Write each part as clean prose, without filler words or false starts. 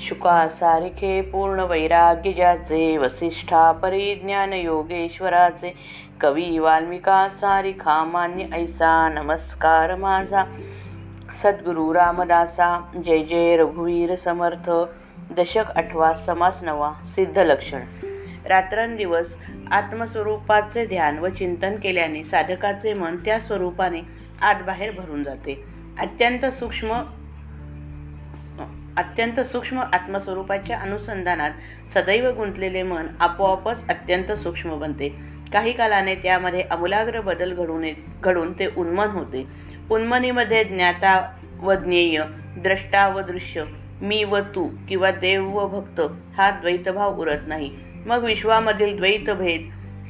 शुका सारिखे पूर्ण वैराग्य ज्याचे, वसिष्ठा परिज्ञान योगेश्वराचे, कवी वाल्मिका सारिखा मान्य ऐसा, नमस्कार माझा सद्गुरु रामदासा. जय जय रघुवीर समर्थ. दशक 8 समास 9. सिद्ध लक्षण. रात्रंदिवस आत्मस्वरूपाचे ध्यान व चिंतन केल्याने साधकाचे मन त्या स्वरूपाने आत बाहेर भरून जाते. अत्यंत सूक्ष्म आत्मस्वरूपाच्या अनुसंधानात सदैव गुंतलेले मन आपोआपच अत्यंत सूक्ष्म बनते. काही कालाने त्यामध्ये आमूलाग्र बदल घडून ते उन्मन होते. उन्मनीमध्ये ज्ञाता व ज्ञेय, द्रष्टा व दृश्य, मी व तू किंवा देव व भक्त हा द्वैतभाव उरत नाही. मग विश्वामधील द्वैत भेद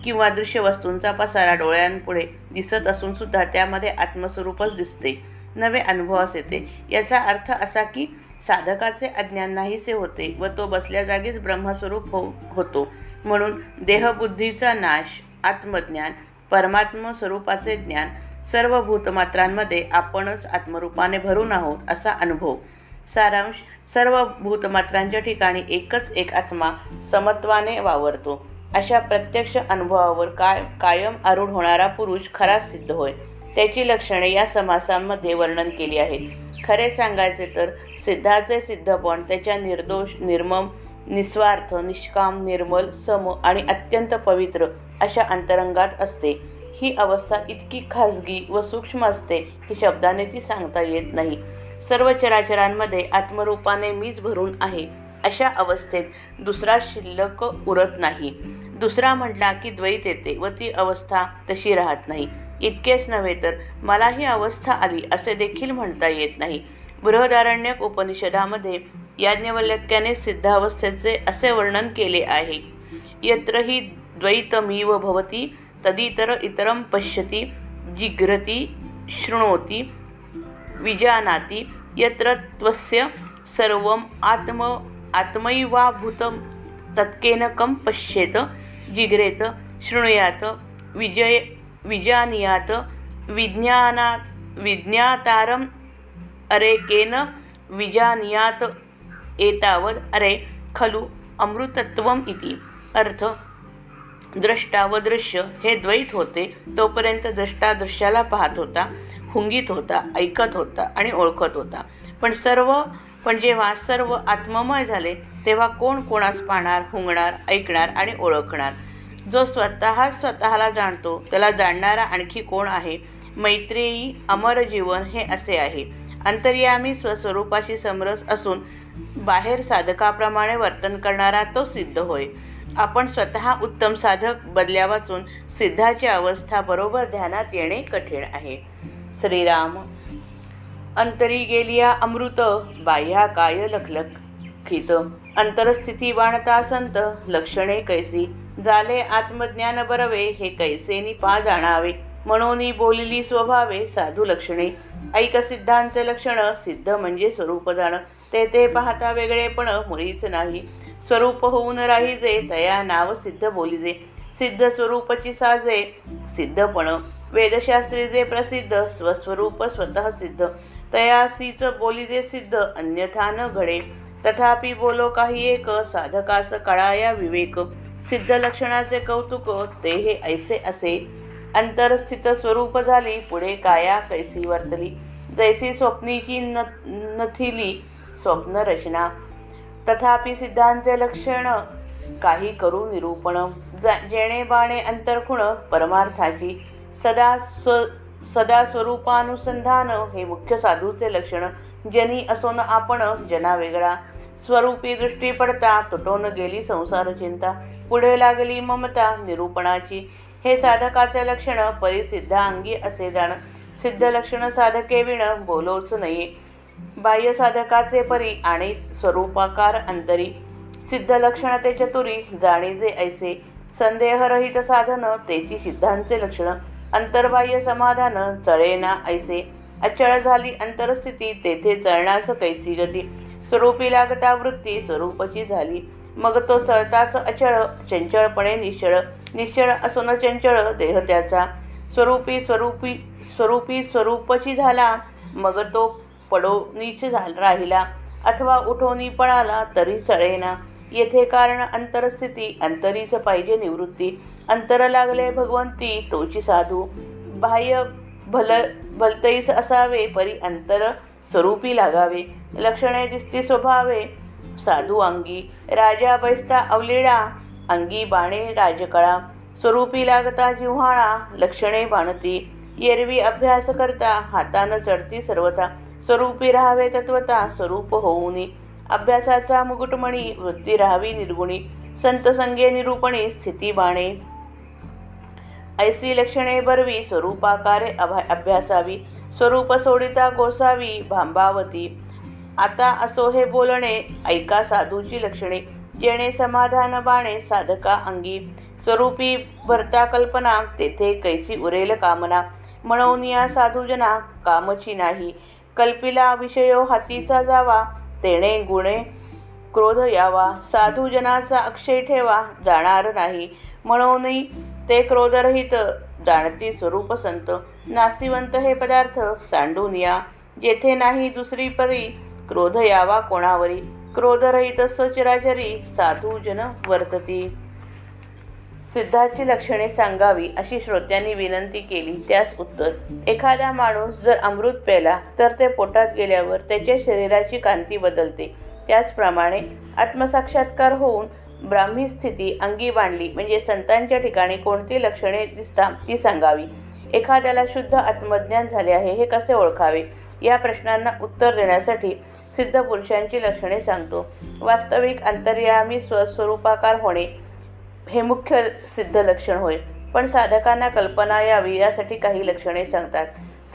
किंवा दृश्य वस्तूंचा पसारा डोळ्यांपुढे दिसत असून सुद्धा त्यामध्ये आत्मस्वरूपच दिसते. नवे अनुभवास येते. याचा अर्थ असा की साधकाचे अज्ञान नाहीसे होते व तो बसल्या जागीच ब्रह्मस्वरूप होतो. म्हणून देहबुद्धीचा नाश, आत्मज्ञान, परमात्म स्वरूपाचे ज्ञान, सर्व भूतमात्रांमध्ये आपणच आत्मरूपाने भरून आहोत असा अनुभव. सारांश. सर्व भूतमात्रांच्या ठिकाणी एकच एक आत्मा समत्वाने वावरतो. अशा प्रत्यक्ष अनुभवावर कायम आरूढ होणारा पुरुष खरा सिद्ध होय. त्याची लक्षणे या समासांमध्ये वर्णन केली आहेत. खरे सांगायचे तर सिद्धाचे सिद्धपण त्याच्या निर्दोष, निर्मम, निस्वार्थ, निष्काम, निर्मल, सम आणि अत्यंत पवित्र अशा अंतरंगात असते. ही अवस्था इतकी खाजगी व सूक्ष्म असते की शब्दाने ती सांगता येत नाही. सर्व चराचरांमध्ये आत्मरूपाने मीच भरून आहे अशा अवस्थेत दुसरा शिल्लक उरत नाही. दुसरा म्हटला की द्वैत येते व ती अवस्था तशी राहत नाही. इतकेच नव्हे तर मला ही अवस्था आली असे देखील म्हणता येत नाही. बृहदारण्यक उपनिषदामध्ये याज्ञवल्क्याने सिद्धावस्थेचे असे वर्णन केले आहे. यत्र हि द्वैतमिव भवति तदितर इतरं पश्यति, जिघ्रति, शृणोति, विजानाति, यत्र त्वस्य सर्वं आत्मैवाभूतं तत्केन कं पश्येत, जिघ्रेत, शृणुयात, विजानीयात, विज्ञातारम् अरे केन विजानीयात एतावद् अरे खलु अमृतत्वम् इति. अर्थ. द्रष्टा व दृश्य हे द्वैत होते तोपर्यंत द्रष्टा दृश्याला पाहत होता, हुंगीत होता, ऐकत होता आणि ओळखत होता. पण जेव्हा सर्व आत्ममय झाले तेव्हा कोण कोणास पाहणार, हुंगणार, ऐकणार आणि ओळखणार? जो स्वतःला जाणतो त्याला जाणणारा आणखी कोण आहे? मैत्रेयी अमर जीवन हे असे आहे. अंतर्यामी स्वस्वरूपाशी समरस असून बाहेर साधकाप्रमाणे वर्तन करणारा तो सिद्ध होय. आपण स्वतः उत्तम साधक बनल्या वाचून सिद्धाची अवस्था बरोबर ध्यानात येणे कठीण आहे. श्रीराम. अंतरी गेलिया अमृत, बाह्या काय लखलखित, अंतरस्थिती बाणता संत, लक्षणे कैसी, झाले आत्मज्ञान बरवे, हे कैसेनी पा जाणावे, म्हणून बोलली स्वभावे, साधू लक्षणे. ऐक सिद्धांचे लक्षण, सिद्ध म्हणजे स्वरूप जाण, ते पाहता वेगळेपण मुळीच नाही. स्वरूप होऊन राहिजे, तया नाव सिद्ध बोलिजे, सिद्ध स्वरूपची साजे सिद्धपण. वेदशास्त्री जे प्रसिद्ध, स्वस्वरूप स्वतः सिद्ध, तयासीच बोलिजे सिद्ध, अन्यथा न घडे. तथापि बोलो काही एक, साधकास कळाया विवेक, सिद्ध लक्षणाचे कौतुक, ते हे ऐसे असे. अंतरस्थित स्वरूप झाली, पुढे काया कैसी वर्तली, जैसी स्वप्नीची नथिली स्वप्न रचना. तथापि सिद्धांचे लक्षण काही करू निरूपण, जेणे बाणे अंतरखुण परमार्थाची, सदा स्वरूपानुसंधान, हे मुख्य साधूचे लक्षण. जनी असोन आपण, जना वेगळा, स्वरूपी दृष्टी पडता तुटून गेली संसार चिंता, पुढे लागली ममता निरूपणाची, हे साधकाचे लक्षण. परिसिद्धा अंगी असे जाण, सिद्ध लक्षण साधके विण बोलोच नये. बाह्य साधकाचे परी आणि स्वरूपाकार अंतरी, सिद्ध लक्षण ते चतुरी, जाणीजे ऐसे. संदेहरहित साधन तेची सिद्धांचे लक्षण, अंतर्बाह्य समाधान चळेना ऐसे. अचळ झाली अंतरस्थिती, तेथे चळण्यास कैसी गती, स्वरूपी लागता वृत्ती स्वरूपची झाली, मग तो चळताच अचळ. चंचळपणे निश्चळ, निश्चळ असून चंचळ देह त्याचा, स्वरूपी स्वरूपची झाला, मग तो पडोनीच राहिला. अथवा उठोनी पळाला तरी चळेना. येथे कारण अंतरस्थिती, अंतरीच पाहिजे निवृत्ती. अंतर लागले भगवंती तोची साधू. बाह्य भलतैस असावे परी अंतर स्वरूपी लागावे. लक्षणे दिसती स्वभावे साधू अंगी. राजा बैसता अवलिळा अंगी बाणे राजकळा. स्वरूपी लागता जिव्हाळा लक्षणे बाणती. एरवी अभ्यास करता हातानं चढती सर्वथा. स्वरूपी राहावे तत्वता स्वरूप होऊनी. अभ्यासाचा मुकुटमणी वृत्ती राहावी निर्गुणी. संत संगे निरूपणी स्थिती बाणे. ऐसी लक्षणे बरवी स्वरूपाकारे अभ्यासावी. स्वरूप सोडिता गोसावी भांबावती. आता असो हे बोलणे ऐका साधूची लक्षणे. जेणे समाधान बाणे साधका अंगी. स्वरूपी भरता कल्पना तेथे कैसी उरेल कामना. म्हणून या साधूजना कामची नाही. कल्पिला विषयो हातीचा जावा तेणे गुणे क्रोध यावा. साधूजनाचा अक्षय ठेवा जाणार नाही. म्हणून ते क्रोधरहित जाणती स्वरूप संत. नासिवंत हे पदार्थ सांडून या. जेथे नाही दुसरी परी क्रोध यावा कोणावरी. क्रोधरहित सचराचरी साधूजन वर्तती. सिद्धाची लक्षणे सांगावी अशी श्रोत्यांनी विनंती केली. त्यास उत्तर. एखादा माणूस जर अमृत प्याला तर ते पोटात गेल्यावर त्याच्या शरीराची कांती बदलते. त्याचप्रमाणे आत्मसाक्षात्कार होऊन ब्राह्मी स्थिती अंगी बांधली म्हणजे संतांच्या ठिकाणी कोणती लक्षणे दिसतात ती सांगावी. एखाद्याला शुद्ध आत्मज्ञान झाले आहे हे कसे ओळखावे या प्रश्नांना उत्तर देण्यासाठी सिद्ध पुरुषांची लक्षणे सांगतो. वास्तविक अंतर्यामी स्वस्वरूपाकार होणे हे मुख्य सिद्ध लक्षण होय. पण साधकांना कल्पना यावी यासाठी काही लक्षणे सांगतात.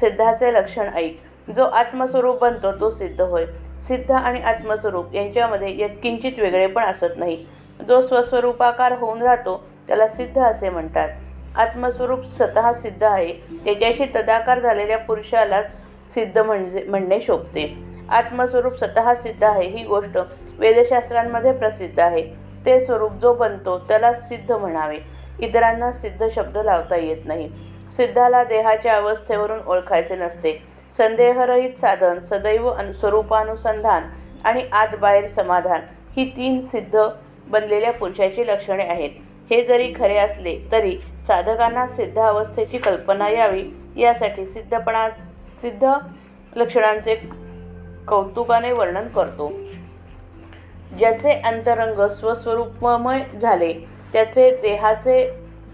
सिद्धाचे लक्षण ऐक. जो आत्मस्वरूप बनतो तो सिद्ध होय. सिद्ध आणि आत्मस्वरूप यांच्यामध्ये यत्किंचित वेगळेपण असत नाही. जो स्वस्वरूपाकार होऊन राहतो त्याला सिद्ध असे म्हणतात. आत्मस्वरूप स्वतः सिद्ध आहे. त्याच्याशी तदाकार झालेल्या पुरुषालाच सिद्ध म्हणणे शोभते. आत्मस्वरूप स्वतः सिद्ध आहे ही गोष्ट वेदशास्त्रांमध्ये प्रसिद्ध आहे. ते स्वरूप जो बनतो त्याला सिद्ध म्हणावे. इतरांना सिद्ध शब्द लावता येत नाही. सिद्धाला देहाच्या अवस्थेवरून ओळखायचे नसते. संदेहरहित साधन, सदैव स्वरूपानुसंधान आणि आत बाहेर समाधान ही 3 सिद्ध बनलेल्या पुरुषाची लक्षणे आहेत. हे जरी खरे असले तरी साधकांना सिद्ध अवस्थेची कल्पना यावी यासाठी सिद्ध लक्षणांचे कौतुकाने वर्णन करतो. ज्याचे अंतरंग स्वस्वरूपमय झाले त्याचे देहाचे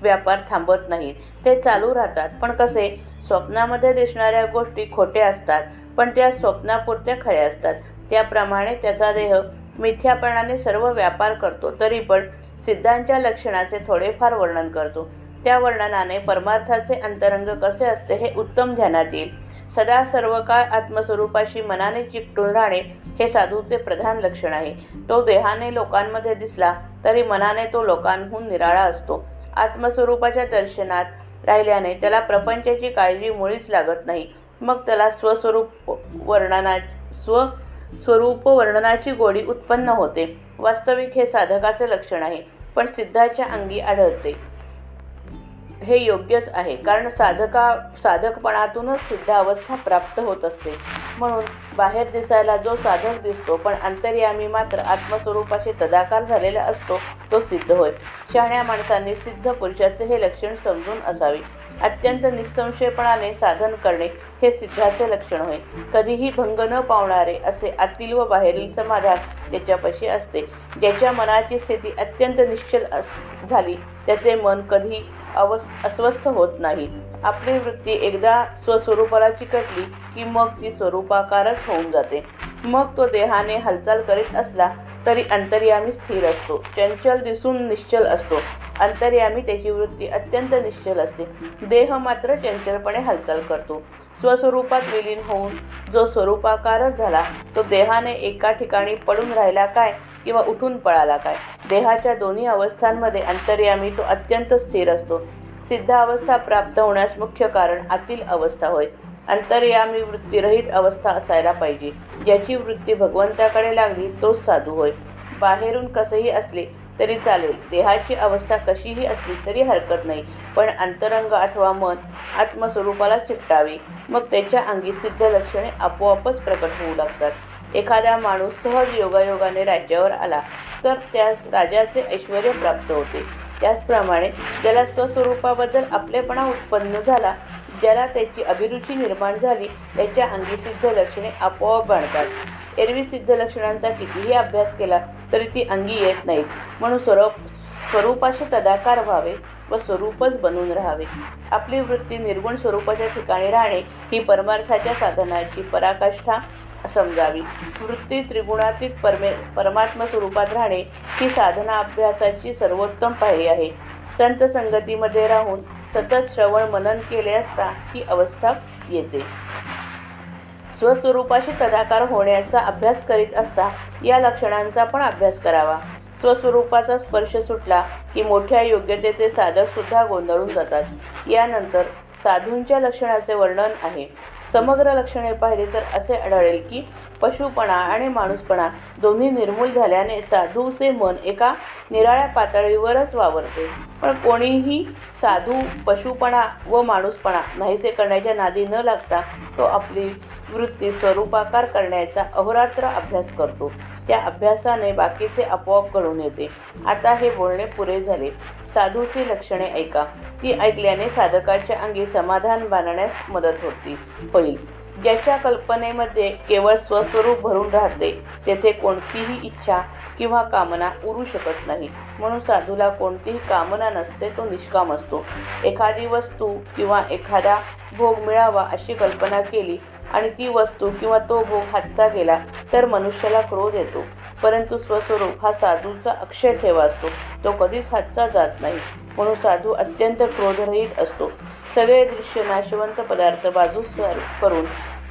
व्यापार थांबत नाहीत. ते चालू राहतात. पण कसे? स्वप्नामध्ये दिसणाऱ्या गोष्टी खोट्या असतात पण त्या स्वप्नापुरत्या खऱ्या असतात. त्याप्रमाणे त्याचा देह मिथ्यापणाने सर्व व्यापार करतो तरी पण सिद्धांच्या लक्षणाचे थोडेफार वर्णन करतो. त्या वर्णनाने परमार्थाचे अंतरंग कसे असते हे उत्तम ध्यानात येईल. सदा सर्व काळ आत्मस्वरूपाशी मनाने चिकटून राहणे हे साधूचे प्रधान लक्षण आहे. तो देहाने लोकांमध्ये दिसला तरी मनाने तो लोकांहून निराळा असतो. आत्मस्वरूपाच्या दर्शनात राहिल्याने त्याला प्रपंचाची काळजी मुळीच लागत नाही. मग त्याला स्वस्वरूप वर्णनाची गोडी उत्पन्न होते. वास्तविक हे साधकाचे लक्षण आहे पण सिद्धाच्या अंगी आढळते. हे योग्यच आहे कारण साधकपणातूनच सिद्ध अवस्था प्राप्त होत असते. म्हणून बाहेर दिसायला जो साधक दिसतो पण अंतर्यामी मात्र आत्मस्वरूपाशी तदाकार झालेला असतो तो सिद्ध होय. शहाण्या माणसांनी सिद्ध पुरुषाचे हे लक्षण समजून असावे. अत्यंत निःसंशयपणाने साधन करणे हे सिद्धाचे लक्षण होय. कधीही भंग न पावणारे असे आतील व बाहेरील समाधान त्याच्यापाशी असते. ज्याच्या मनाची स्थिती अत्यंत निश्चल झाली त्याचे मन कधी अस्वस्थ होत नाही. आपली वृत्ती एकदा स्वस्वरूपाला चिकटली की मग ती स्वरूपाकारच होऊन जाते. मग तो देहाने हालचाल करीत असला तरी अंतर्यामी स्थिर असतो. चंचल दिसून निश्चल असतो. अंतर्यामी त्याची वृत्ती अत्यंत निश्चल असते. देह मात्र चंचलपणे हालचाल करतो. स्वस्वरूपात विलीन होऊन जो स्वरूपाकारच झाला तो देहाने एका ठिकाणी पडून राहिला काय किंवा उठून पळाला काय? देहाच्या दोन्ही अवस्थांमध्ये अंतर्यामी तो अत्यंत स्थिर असतो. सिद्ध अवस्था प्राप्त होण्यास मुख्य कारण आतील अवस्था होय. अंतर्यामी वृत्तीरहित अवस्था असायला पाहिजे. ज्याची वृत्ती भगवंताकडे लागली तोच साधू होय. बाहेरून कसेही असले तरी चालेल, देहाची अवस्था कशीही असली तरी हरकत नाही, पण अंतरंग अथवा मन आत्मस्वरूपाला चिकटावे. मग त्याच्या अंगी सिद्ध लक्षणे आपोआपच प्रकट होऊ लागतात. एखादा माणूस सहज योगायोगाने राज्यावर आला तर त्यास राजाचे ऐश्वर प्राप्त होते. त्याचप्रमाणे ज्याला स्वस्वरूपाबद्दल आपलेपणा उत्पन्न झाला, ज्याला त्याची अभिरुची निर्माण झाली, त्याच्या अंगी सिद्ध लक्षणे आपोआप बाणतात. एरवी सिद्ध लक्षणांचा कितीही अभ्यास केला तरी ती अंगी येत नाहीत. म्हणून स्वरूपाशी तदाकार व्हावे व स्वरूपच बनून राहावे. आपली वृत्ती निर्गुण स्वरूपाच्या ठिकाणी राहणे ही परमार्थाच्या साधनाची पराकाष्ठा समजावी. वृत्ती त्रिगुणातीत परमात्मा स्वरूपात राहणे ही साधना अभ्यासाची सर्वोत्तम पायरी आहे. संत संगतीमध्ये राहून सतत श्रवण मनन केले असता ही अवस्था येते. स्वस्वरूपाशी तदाकार होण्याचा अभ्यास करीत असता या लक्षणांचा पण अभ्यास करावा. स्वस्वरूपाचा स्पर्श सुटला की मोठ्या योग्यतेचे साधक सुद्धा गोंधळून जातात. यानंतर साधूंच्या लक्षणाचे वर्णन आहे. समग्र लक्षणे पाहिली तर असे आढळेल की पशुपणा आणि माणूसपणा दोन्ही निर्मूल झाल्याने साधूचे मन एका निराळ्या पातळीवरच वावरते. पण कोणीही साधू पशुपणा व माणूसपणा नाहीसे करण्याच्या नादी न लागता तो आपली वृत्ती स्वरूपाकार करण्याचा अहोरात्र अभ्यास करतो. त्या अभ्यासाने बाकीचे आपोआप कळून येते. आता हे बोलणे पुरे झाले. साधूची लक्षणे ऐका. ती ऐकल्याने साधकाच्या अंगी समाधान बांधण्यास मदत होईल. ज्याच्या कल्पनेमध्ये केवळ स्वस्वरूप भरून राहते तेथे कोणतीही इच्छा किंवा कामना उरू शकत नाही. म्हणून साधूला कोणतीही कामना नसते, तो निष्काम असतो. एखादी वस्तू किंवा एखादा भोग मिळावा अशी कल्पना केली आणि ती वस्तू किंवा तो भोग हातचा गेला तर मनुष्याला क्रोध येतो. परंतु स्वस्वरूप हा साधूचा अक्षय ठेवा असतो, तो कधीच हातचा जात नाही. म्हणून साधू अत्यंत क्रोधरहित असतो. सगळे दृश्य नाशवंत पदार्थ बाजूस करून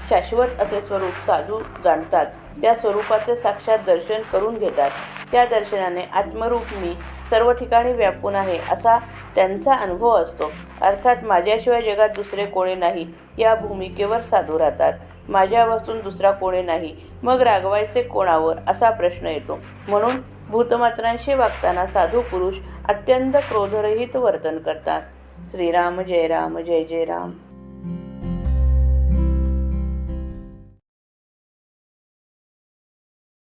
शाश्वत असे स्वरूप साधू जाणतात. त्या स्वरूपाचे साक्षात दर्शन करून घेतात. त्या दर्शनाने आत्मरूप मी सर्व ठिकाणी व्यापून आहे असा त्यांचा अनुभव असतो. अर्थात माझ्याशिवाय जगात दुसरे कोणी नाही या भूमिकेवर साधू राहतात. माझ्यापासून दुसरा कोणी नाही, मग रागवायचे कोणावर असा प्रश्न येतो. म्हणून भूतमात्रांशी वागताना साधू पुरुष अत्यंत क्रोधरहित वर्तन करतात. श्रीराम जय राम, जय जय राम.